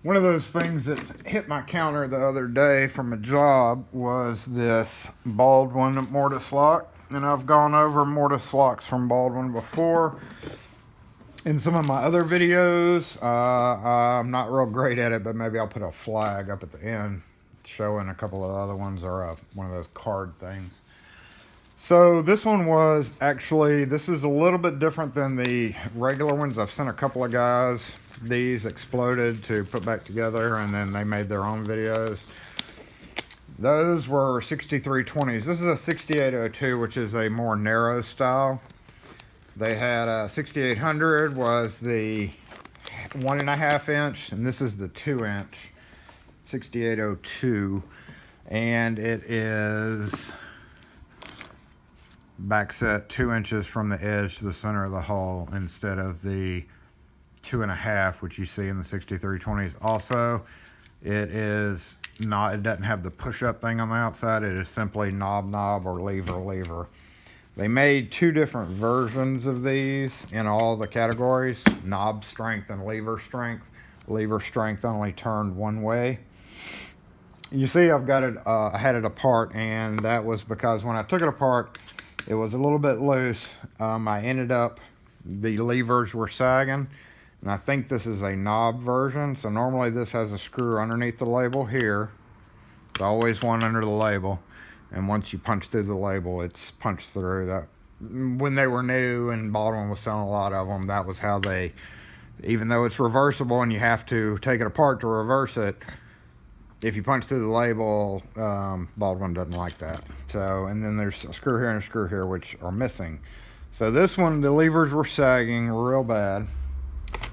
One of those things that hit my counter the other day from a job was this Baldwin mortise lock. And I've gone over mortise locks from Baldwin before in some of my other videos. I'm not real great at it, but maybe I'll put a flag up at the end showing a couple of the other ones, or one of those card things. So this one was actually, this is a little bit different than the regular ones. I've sent a couple of guys these exploded to put back together, and then they made their own videos. Those were 6320s. This is a 6802, which is a more narrow style. They had a 6800 was the 1.5 inch, and this is the 2 inch 6802, and it is backset 2 inches from the edge to the center of the hole instead of the 2.5, which you see in the 6320s. Also, it is not, it doesn't have the push-up thing on the outside. It is simply knob or lever. They made two different versions of these in all the categories: knob strength and lever strength. Lever strength only turned one way. You see, I've got it, I had it apart, and that was because when I took it apart, it was a little bit loose. I ended up, the levers were sagging, and I think this is a knob version. So normally this has a screw underneath the label here. It's always one under the label, and once you punch through the label, it's punched through. That when they were new and Baldwin was selling a lot of them, that was how they, even though it's reversible and you have to take it apart to reverse it, if you punch through the label, Baldwin doesn't like that. So, and then there's a screw here and a screw here, which are missing. So this one, the levers were sagging real bad.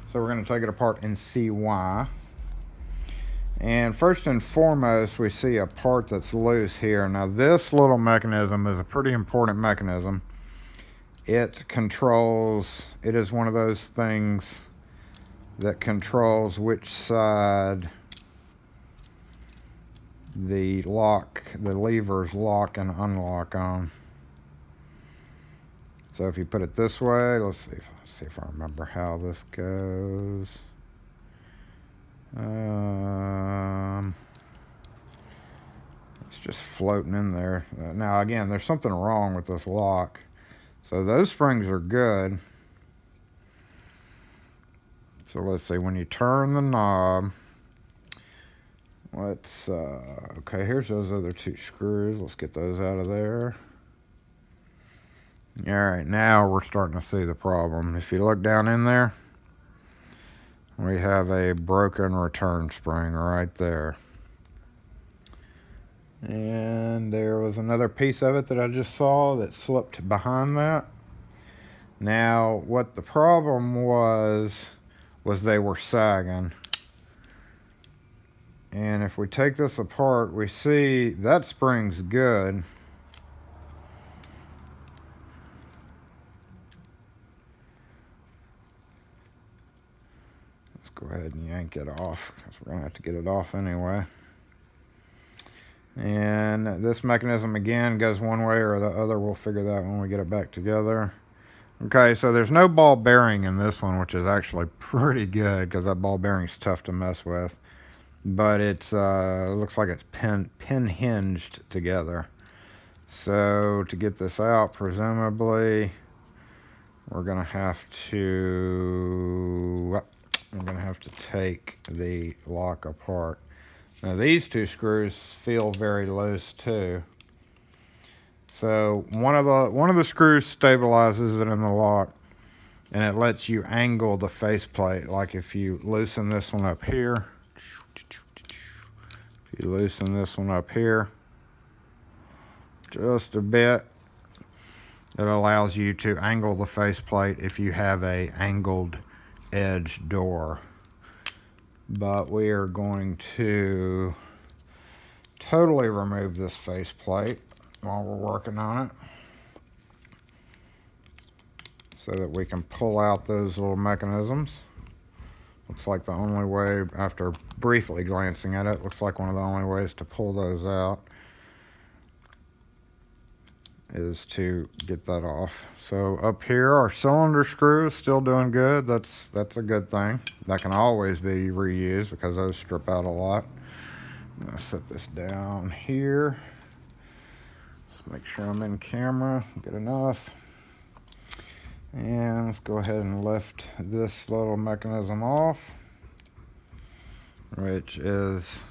So we're going to take it apart and see why. And first and foremost, we see a part that's loose here. Now this little mechanism is a pretty important mechanism. It controls, it is one of those things that controls which side the levers lock and unlock on. So if you put it this way, let's see if I remember how this goes. It's just floating in there. Now again, there's something wrong with this lock. So those springs are good. So let's see, when you turn the knob, let's, okay, here's those other two screws. Let's get those out of there. All right, now we're starting to see the problem. If you look down in there, we have a broken return spring right there. And there was another piece of it that I just saw that slipped behind that. Now, what the problem was they were sagging. And if we take this apart, we see that spring's good. Let's go ahead and yank it off, because we're gonna have to get it off anyway. And this mechanism again goes one way or the other. We'll figure that when we get it back together. Okay, so there's no ball bearing in this one, which is actually pretty good, because that ball bearing's tough to mess with. But it's it looks like it's pin hinged together. So to get this out, presumably we're gonna have to take the lock apart. Now these two screws feel very loose too. So one of the screws stabilizes it in the lock, and it lets you angle the faceplate. Like if you loosen this one up here, if you loosen this one up here just a bit, it allows you to angle the faceplate if you have a angled edge door. But we are going to totally remove this faceplate while we're working on it, so that we can pull out those little mechanisms. Looks like the only way, after briefly glancing at it, looks like one of the only ways to pull those out. is to get that off. So up here, our cylinder screw is still doing good. That's a good thing. That can always be reused because those strip out a lot. I'm gonna set this down here. Just make sure I'm in camera, good enough. And let's go ahead and lift this little mechanism off, which is,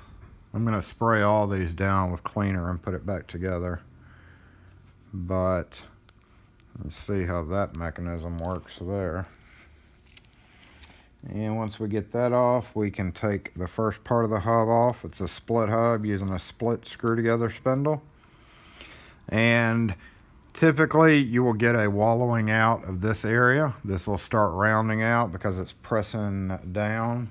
I'm gonna spray all these down with cleaner and put it back together. But let's see how that mechanism works there. And once we get that off, we can take the first part of the hub off. It's a split hub using a split screw together spindle. And typically you will get a wallowing out of this area. This will start rounding out because it's pressing down.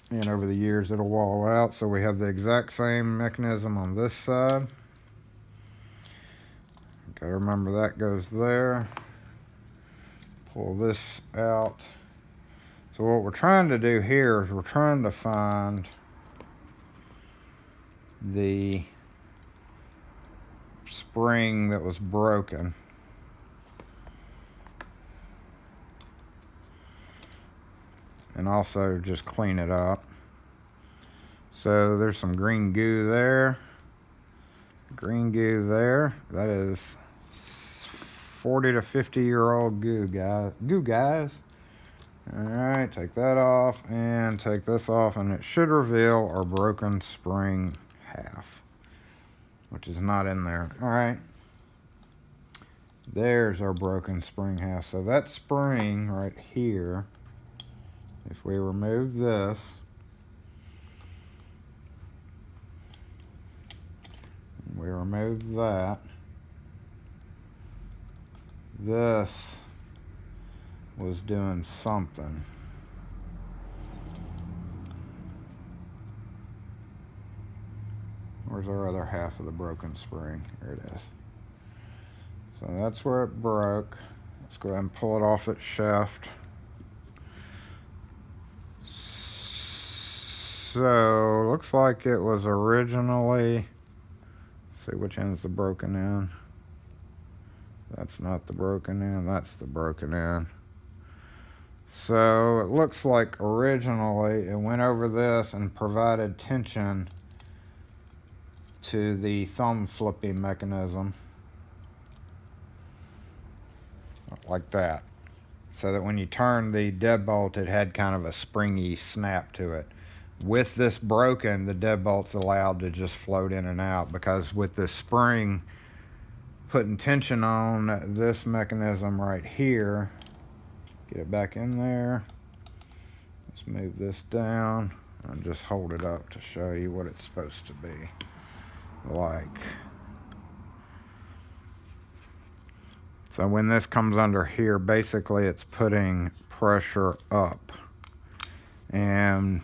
And over the years it'll wallow out. So we have the exact same mechanism on this side. Gotta remember that goes there. Pull this out. So what we're trying to do here is we're trying to find the spring that was broken. And also just clean it up. So there's some green goo there. Green goo there. That is 40 to 50-year-old goo, guys. All right, take that off and take this off, and it should reveal our broken spring half, which is not in there. All right, there's our broken spring half. So that spring right here, if we remove this, we remove that, this was doing something. Where's our other half of the broken spring? Here it is. So that's where it broke. Let's go ahead and pull it off its shaft. So looks like it was originally, see which end's the broken end. That's not the broken end, that's the broken end. So it looks like originally it went over this and provided tension to the thumb flipping mechanism. Like that. So that when you turn the deadbolt, it had kind of a springy snap to it. With this broken, the deadbolt's allowed to just float in and out, because with this spring putting tension on this mechanism right here, get it back in there. Let's move this down and just hold it up to show you what it's supposed to be like. So when this comes under here, basically it's putting pressure up. And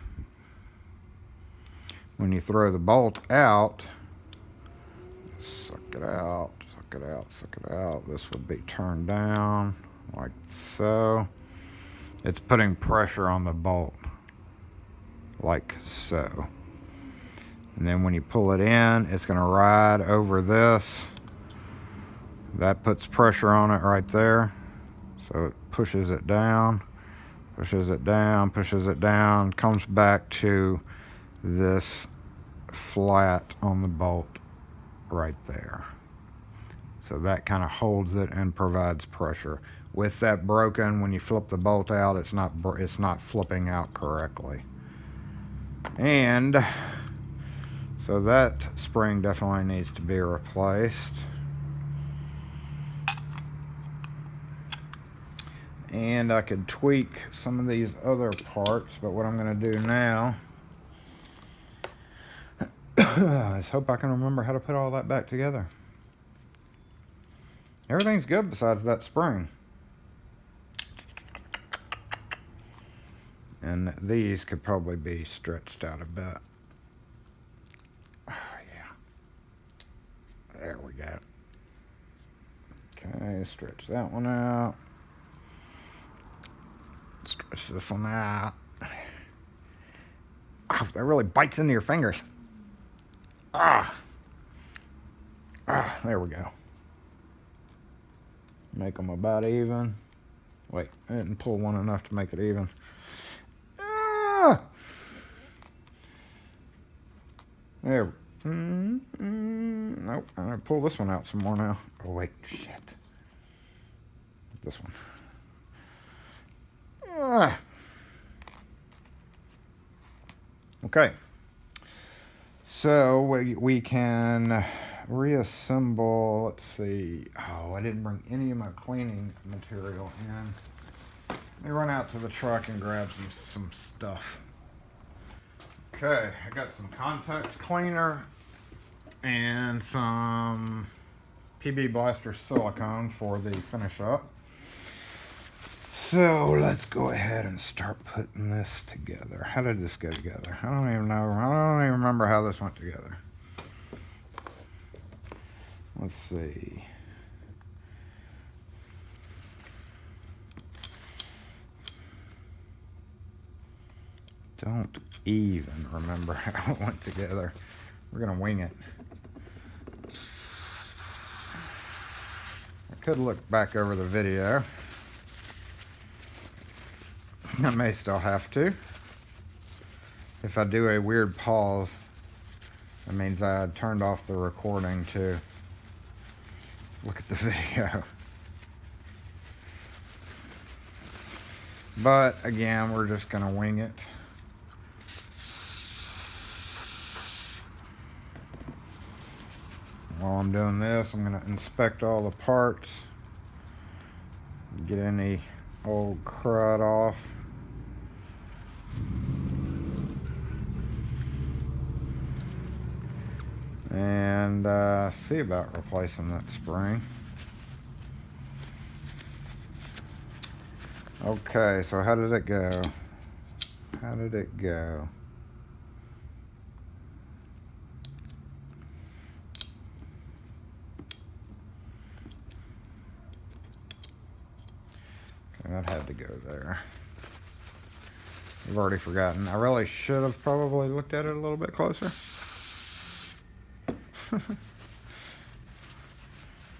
when you throw the bolt out, suck it out, suck it out, suck it out. This would be turned down like so. It's putting pressure on the bolt like so. And then when you pull it in, it's going to ride over this. That puts pressure on it right there. So it pushes it down, pushes it down, pushes it down, comes back to this flat on the bolt right there. So that kind of holds it and provides pressure. With that broken, when you flip the bolt out, it's not flipping out correctly. And so that spring definitely needs to be replaced. And I could tweak some of these other parts, but what I'm going to do now is hope I can remember how to put all that back together. Everything's good besides that spring. And these could probably be stretched out a bit. Oh, yeah. There we go. Okay, stretch that one out. Stretch this one out. Oh, that really bites into your fingers. There we go. Make them about even. Wait, I didn't pull one enough to make it even. There. Nope, I'm gonna pull this one out some more now. Oh wait, shit. This one. Okay. So we can reassemble. Let's see. Oh, I didn't bring any of my cleaning material in. Let me run out to the truck and grab some stuff. Okay, I got some contact cleaner and some PB Blaster silicone for the finish up. So let's go ahead and start putting this together. How did this go together? I don't even know. I don't even remember how this went together. Let's see. Don't even remember how it went together. We're gonna wing it. I could look back over the video. I may still have to. If I do a weird pause, that means I turned off the recording to look at the video. But again, we're just gonna wing it. While I'm doing this, I'm gonna inspect all the parts, get any old crud off. And see about replacing that spring. Okay, so how did it go? How did it go? Okay, that had to go there. I've already forgotten. I really should have probably looked at it a little bit closer.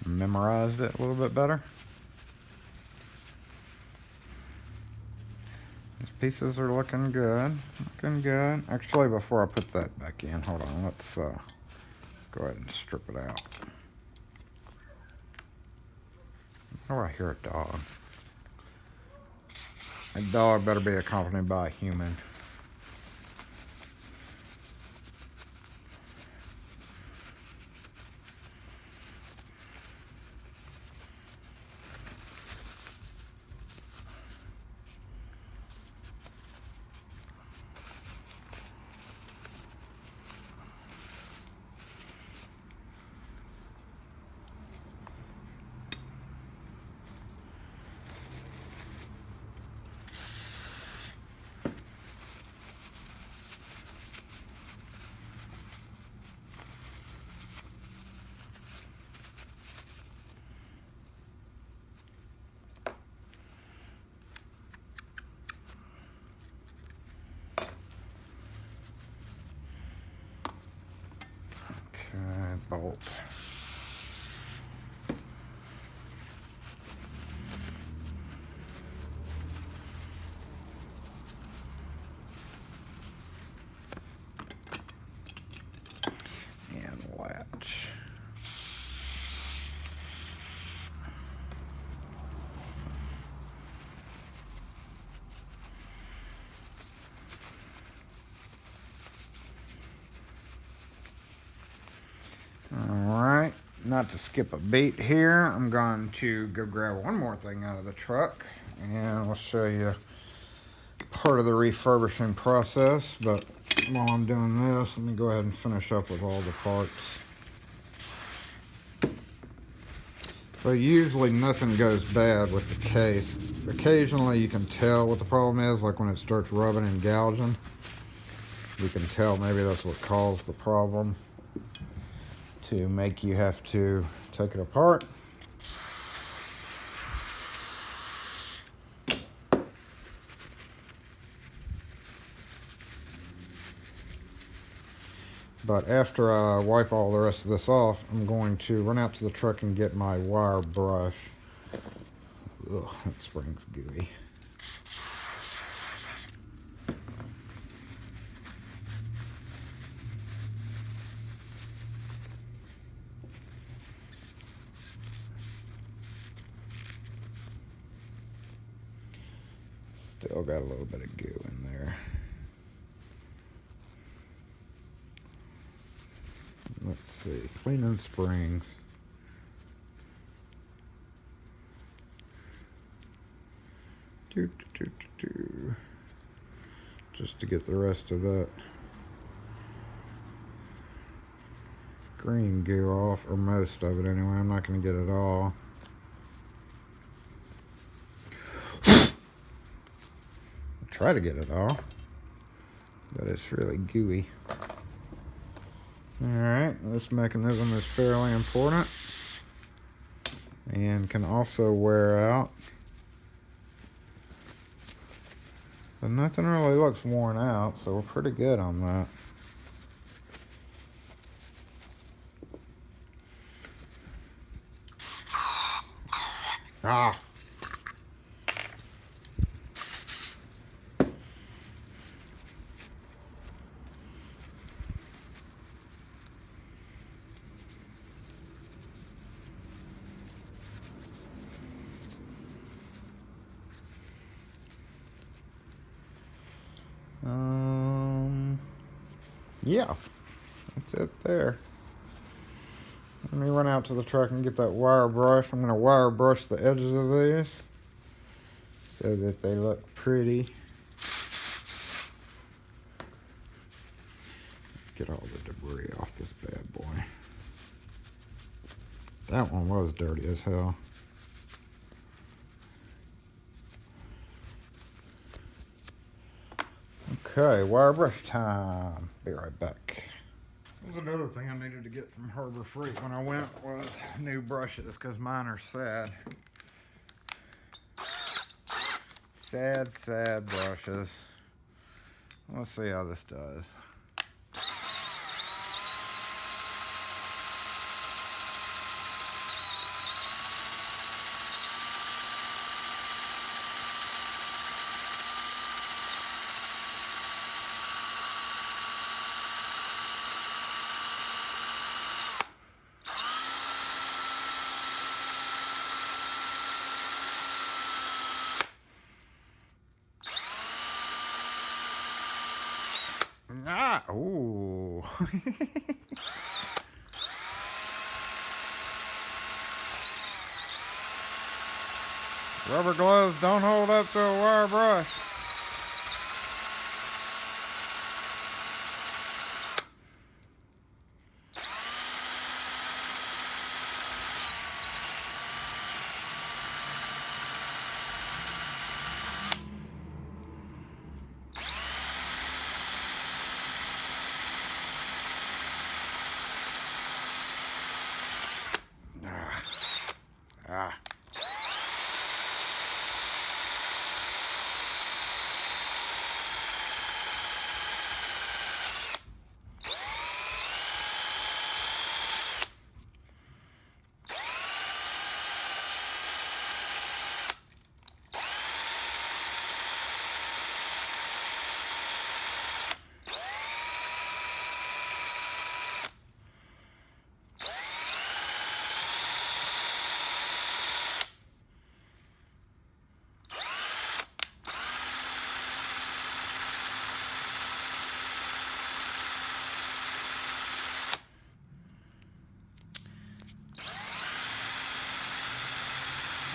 Memorized it a little bit better. These pieces are looking good. Looking good. Actually, before I put that back in, hold on. Let's go ahead and strip it out. Oh, I hear a dog. A dog better be accompanied by a human. Bolt. And latch. Alright, not to skip a beat here, I'm going to go grab one more thing out of the truck and I'll show you part of the refurbishing process. But while I'm doing this, let me go ahead and finish up with all the parts. So usually nothing goes bad with the case. Occasionally you can tell what the problem is, like when it starts rubbing and gouging. You can tell maybe that's what caused the problem to make you have to take it apart. But after I wipe all the rest of this off, I'm going to run out to the truck and get my wire brush. Ugh, that spring's gooey. Still got a little bit of goo in there. Let's see, cleaning springs. Just to get the rest of that green goo off, or most of it anyway. I'm not going to get it all. Try to get it all, but it's really gooey. Alright, this mechanism is fairly important and can also wear out. But nothing really looks worn out, so we're pretty good on that. Ah! Yeah, that's it there. Let me run out to the truck and get that wire brush. I'm going to wire brush the edges of these so that they look pretty. Get all the debris off this bad boy. That one was dirty as hell. Okay, wire brush time. Be right back. There's another thing I needed to get from Harbor Freight when I went was new brushes, because mine are sad. Sad brushes. Let's see how this does. Ah, ooh. Rubber gloves don't hold up to a wire brush. Ah.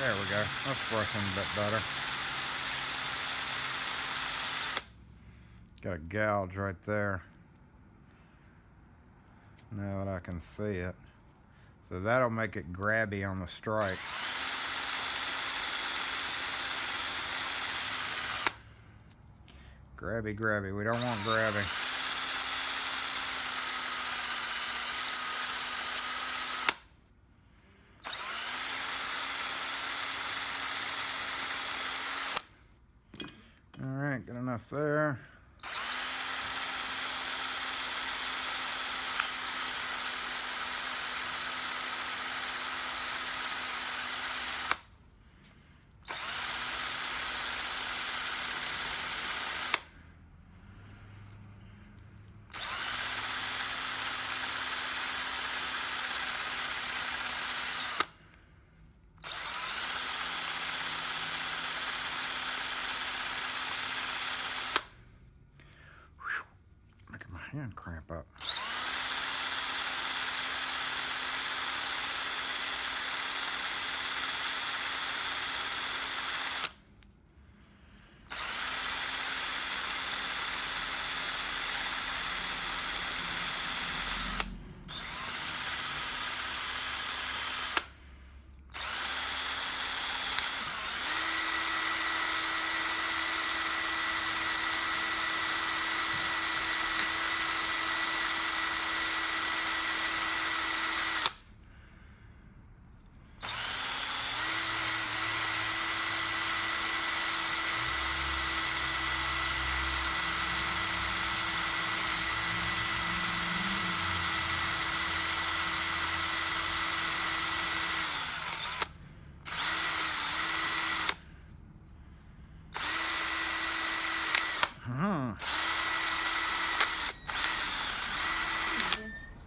There we go. That's brushing a bit better. Got a gouge right there. Now that I can see it. So that'll make it grabby on the strike. Grabby, grabby. We don't want grabby. Alright, good enough there.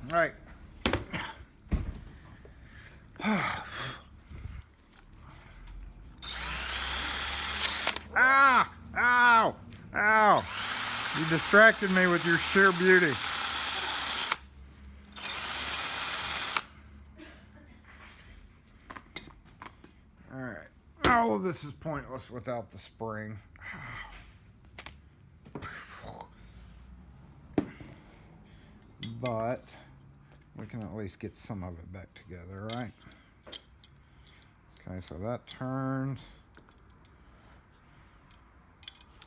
All right. Ah! Ow! Ow! You distracted me with your sheer beauty. All right. All of this is pointless without the spring. But we can at least get some of it back together, right? Okay, so that turns.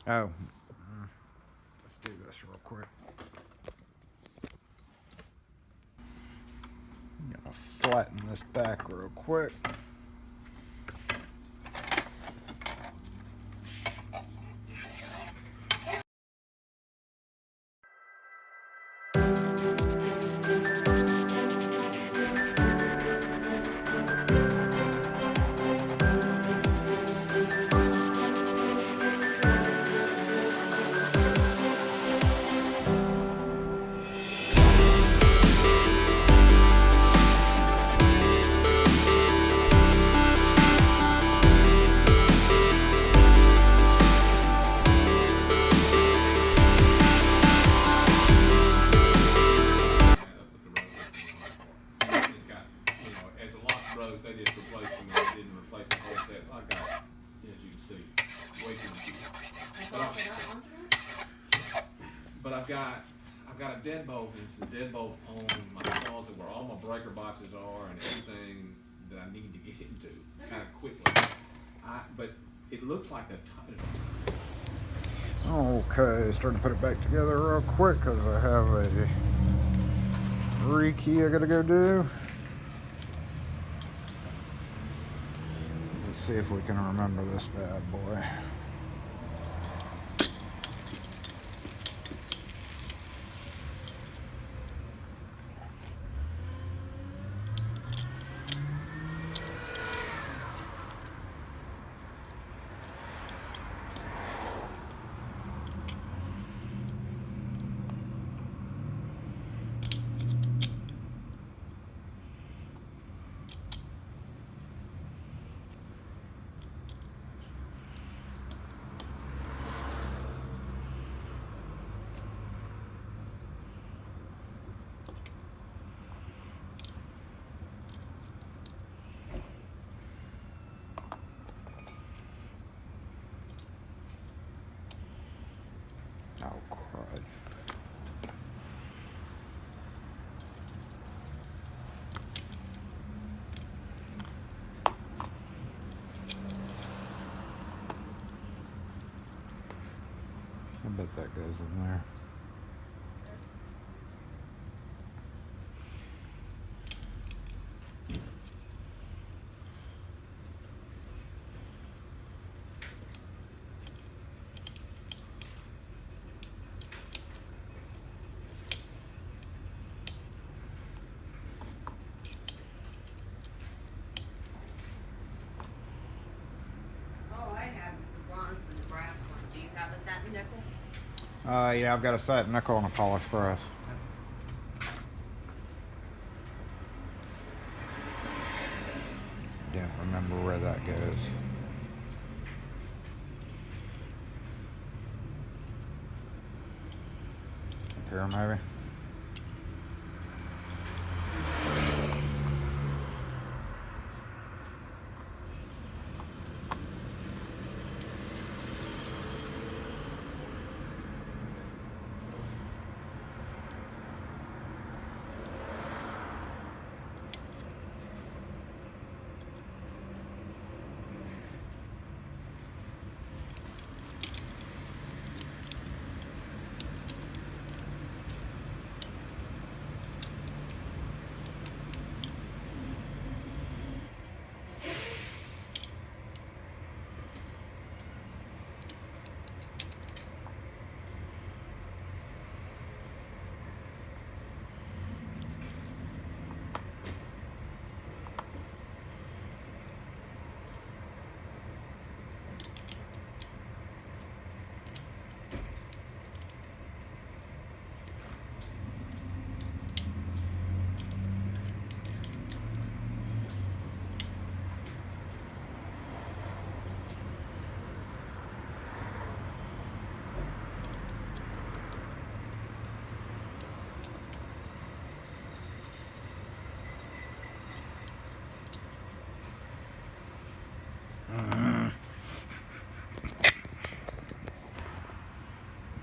Oh, let's do this real quick. Gotta flatten this back real quick. But I've got a deadbolt, and it's the deadbolt on my closet where all my breaker boxes are and everything that I need to get into kind of quickly. But it looks like a Okay, starting to put it back together real quick because I have a rekey I gotta go do. Let's see if we can remember this bad boy. Oh, crud. I bet that goes in there. Yeah, I've got a satin nickel and a polish press. Didn't remember where that goes. Up here, maybe.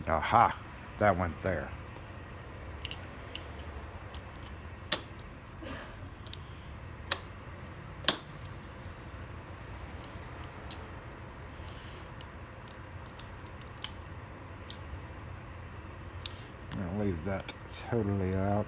Aha, that went there. I'm gonna leave that totally out.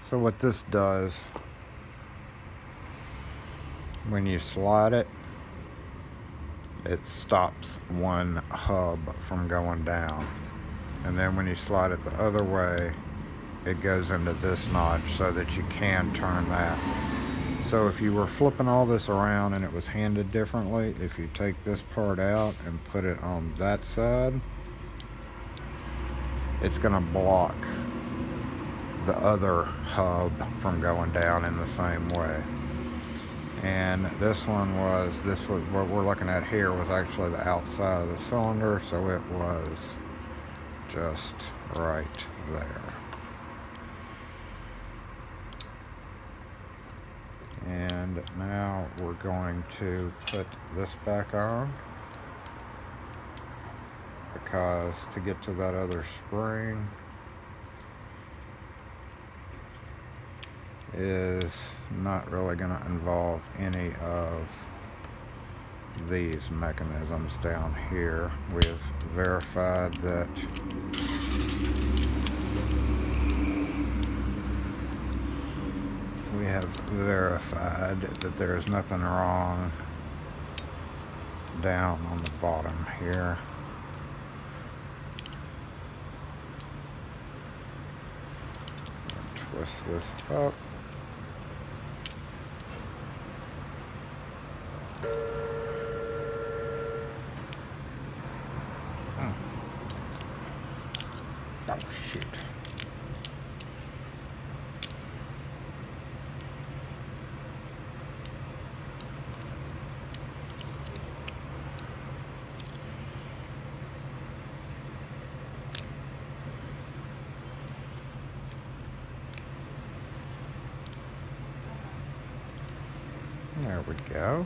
So what this does, when you slide it, it stops one hub from going down. And then when you slide it the other way, it goes into this notch so that you can turn that. So if you were flipping all this around and it was handed differently, if you take this part out and put it on that side, it's gonna block the other hub from going down in the same way. And this was what we're looking at here was actually the outside of the cylinder, so it was just right there. And now we're going to put this back on, because to get to that other spring is not really going to involve any of these mechanisms down here. We have verified that there is nothing wrong down on the bottom here. Twist this up. Oh shoot. There we go.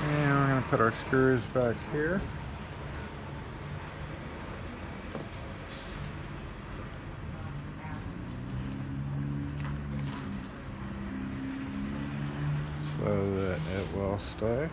And we're going to put our screws back here. So that it will stay.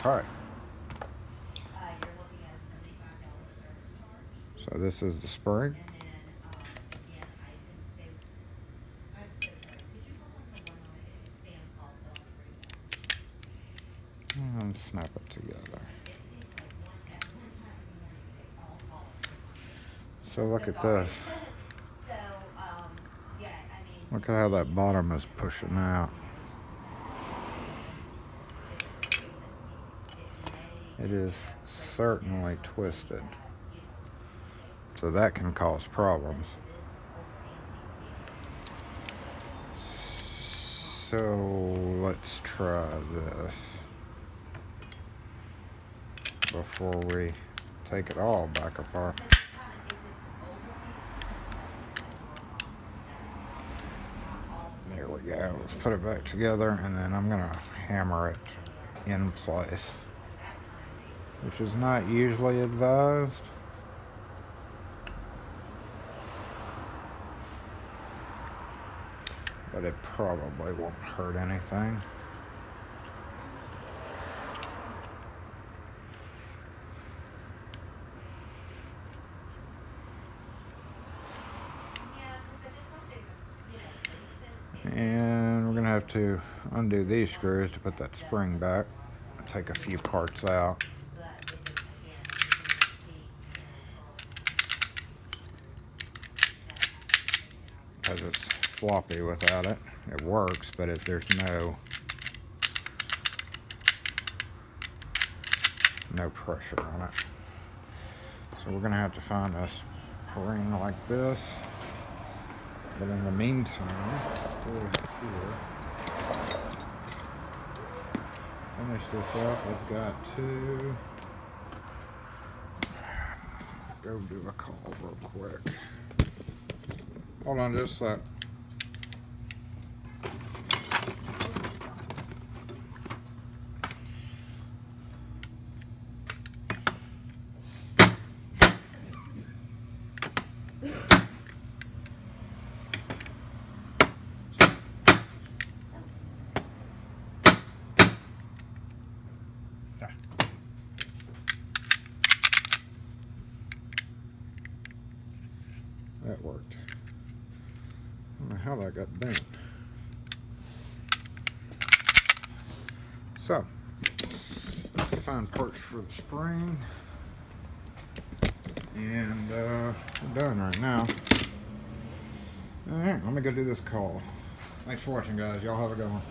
All right. So this is the spring. And snap it together. So look at this. Look at how that bottom is pushing out. It is certainly twisted. So that can cause problems. So let's try this before we take it all back apart. There we go. Let's put it back together, and then I'm gonna hammer it in place, which is not usually advised. But it probably won't hurt anything. And we're gonna have to undo these screws to put that spring back. Take a few parts out. Because it's floppy without it. It works, but if there's no pressure on it. So we're gonna have to find a spring like this. But in the meantime, let's go here. Finish this up. We've got to go do a call real quick. Hold on just a sec. That worked. I don't know how that got done. So, find parts for the spring. And we're done right now. Alright, let me go do this call. Thanks for watching, guys. Y'all have a good one.